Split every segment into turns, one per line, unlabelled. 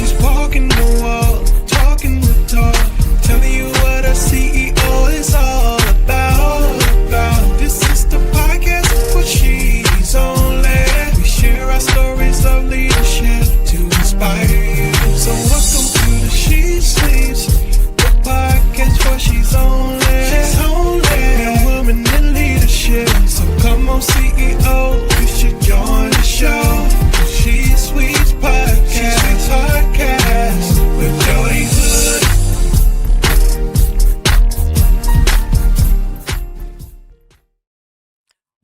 She's walking the walk, talking the talk, telling you what a CEO is all about. This is the podcast for She's Only. We share our stories of leadership to inspire you. So welcome to the She Sleeps, the podcast for She's Only. She's only a woman in leadership. So come on, CEO, you should join the show. She Sweets Podcast with Jodi Hood.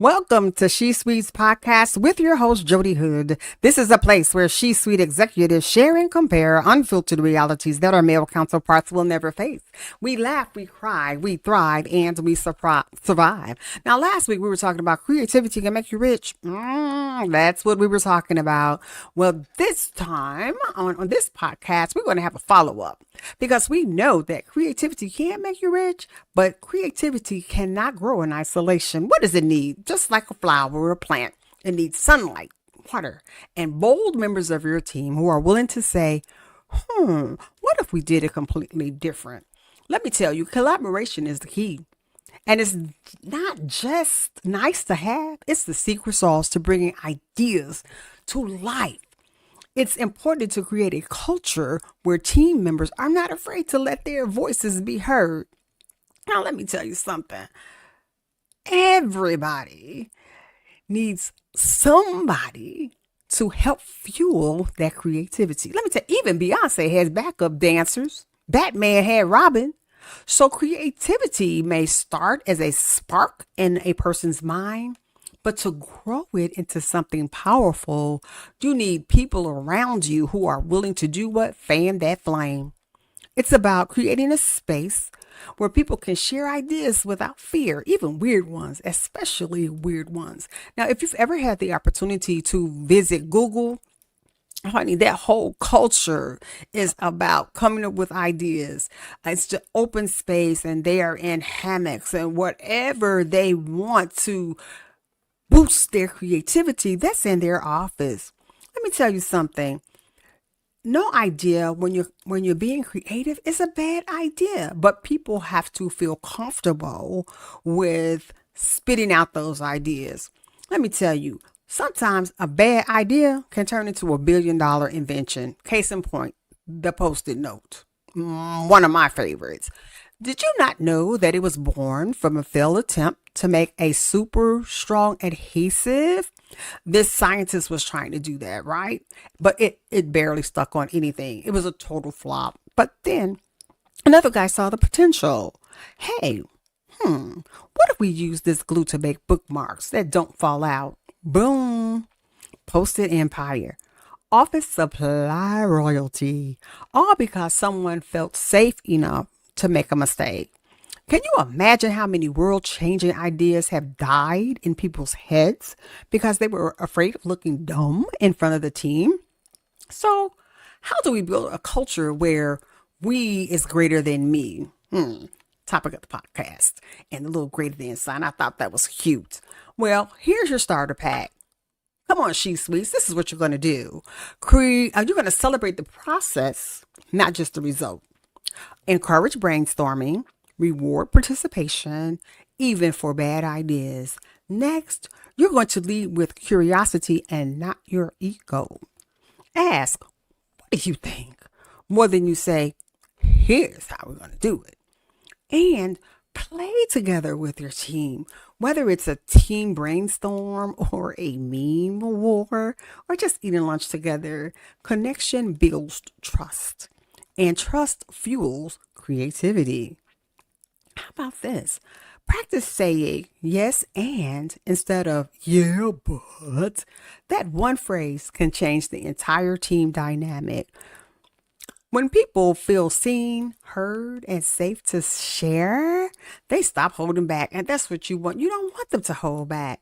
Welcome to She Sweets Podcast with your host, Jodi Hood. This is a place where She Sweet executives share and compare unfiltered realities that our male counterparts will never face. We laugh, we cry, we thrive, and we survive. Now, last week we were talking about creativity can make you rich. That's what we were talking about. Well, this time on this podcast, we're going to have a follow-up because we know that creativity can make you rich, but creativity cannot grow in isolation. What does it need? Just like a flower or a plant, it needs sunlight, water, and bold members of your team who are willing to say, what if we did it completely different? Let me tell you, collaboration is the key. And it's not just nice to have, it's the secret sauce to bringing ideas to life. It's important to create a culture where team members are not afraid to let their voices be heard. Now, let me tell you something. Everybody needs somebody to help fuel that creativity. Let me tell you, even Beyonce has backup dancers. Batman had Robin. So creativity may start as a spark in a person's mind, but to grow it into something powerful, you need people around you who are willing to do what? Fan that flame. It's about creating a space where people can share ideas without fear, even weird ones, especially weird ones. Now, if you've ever had the opportunity to visit Google, honey, that whole culture is about coming up with ideas. It's just open space and they are in hammocks and whatever they want to boost their creativity, that's in their office. Let me tell you something. No idea when you're being creative is a bad idea, but people have to feel comfortable with spitting out those ideas. Let me tell you, sometimes a bad idea can turn into $1 billion invention. Case in point, the Post-it note, one of my favorites. Did you not know that it was born from a failed attempt to make a super strong adhesive? This scientist was trying to do that, right? But it barely stuck on anything. It was a total flop. But then another guy saw the potential. Hey, what if we use this glue to make bookmarks that don't fall out? Boom. Post-it empire. Office supply royalty. All because someone felt safe enough to make a mistake. Can you imagine how many world-changing ideas have died in people's heads because they were afraid of looking dumb in front of the team? So how do we build a culture where we is greater than me? Topic of the podcast. And the little greater than sign. I thought that was cute. Well, here's your starter pack. Come on, She Sweets. This is what you're going to do. You're going to celebrate the process, not just the result. Encourage brainstorming. Reward participation, even for bad ideas. Next, you're going to lead with curiosity and not your ego. Ask, what do you think? More than you say, here's how we're going to do it. And play together with your team, whether it's a team brainstorm or a meme war or just eating lunch together. Connection builds trust, and trust fuels creativity. How about this? Practice saying yes and instead of yeah, but. That one phrase can change the entire team dynamic. When people feel seen, heard, and safe to share, they stop holding back. And that's what you want. You don't want them to hold back.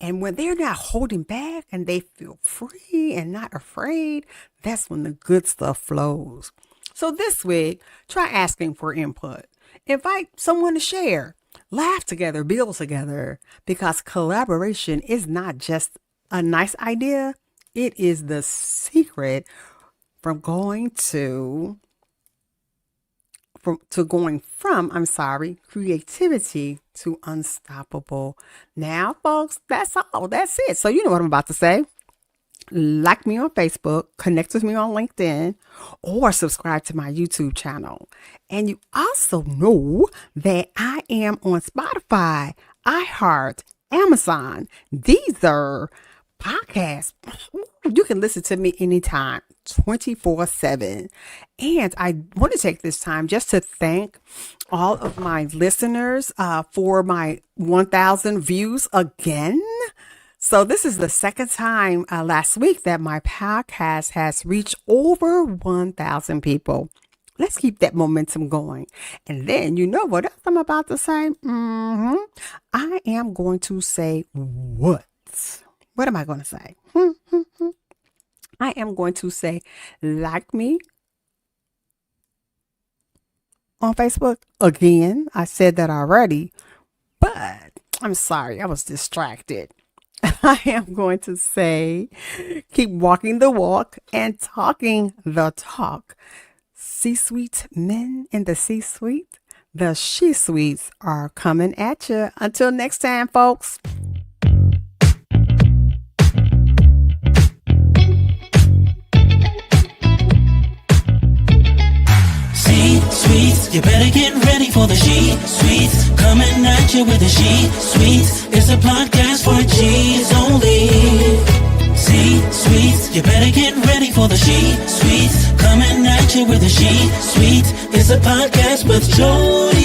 And when they're not holding back and they feel free and not afraid, that's when the good stuff flows. So this week, try asking for input. Invite someone to share. Laugh together, build together, because collaboration is not just a nice idea. It is the secret from going from creativity to unstoppable. Now, folks, that's all. That's it. So you know what I'm about to say. Like me on Facebook, connect with me on LinkedIn, or subscribe to my YouTube channel. And you also know that I am on Spotify, iHeart, Amazon, Deezer, podcasts. You can listen to me anytime, 24/7. And I want to take this time just to thank all of my listeners for my 1,000 views again. So this is the second time last week that my podcast has reached over 1,000 people. Let's keep that momentum going. And then you know what else I'm about to say? I am going to say what? What am I going to say? I am going to say like me on Facebook. Again, I said that already, but I'm sorry, I was distracted. I am going to say, keep walking the walk and talking the talk. C-suite men in the C-suite, the she-suites are coming at you. Until next time, folks.
C-suites, you better get ready for the she-suites. Coming at you with the she-suites. It's a podcast for G's only. C-suites, you better get ready for the she-suites. Coming at you with the she-suites. It's a podcast with Jodi.